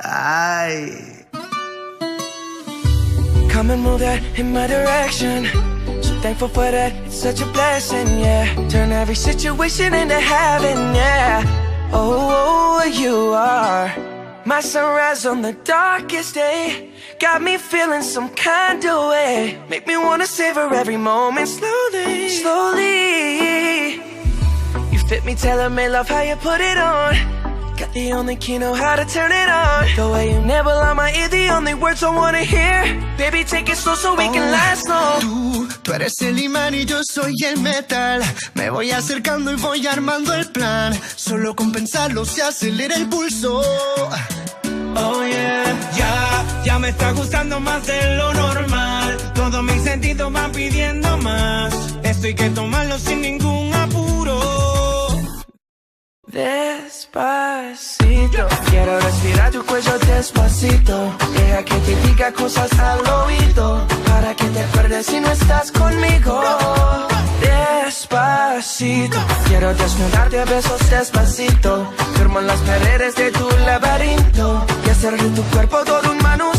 Ay. Come and move that in my direction. So thankful for that, it's such a blessing, yeah. Turn every situation into heaven, yeah. Oh, you are my sunrise on the darkest day. Got me feeling some kind of way. Make me wanna savor every moment slowly, slowly. You fit me, tailor-made, love how you put it on. Got the only key, know how to turn it on. The way you nibble on my ear, the only words I wanna hear. Baby, take it slow so we can last long. Tú eres el imán y yo soy el metal. Me voy acercando y voy armando el plan. Solo con pensarlo se acelera el pulso. Oh yeah, ya me está gustando más de lo normal. Todos mis sentidos van pidiendo más. Esto hay que tomarlo sin ningún apuro. Despacito, quiero respirar tu cuello despacito. Deja que te diga cosas al oído, para que te acuerdes si no estás conmigo. Despacito, quiero desnudarte a besos despacito. Firmo en las paredes de tu laberinto y hacer de tu cuerpo todo un manuscrito.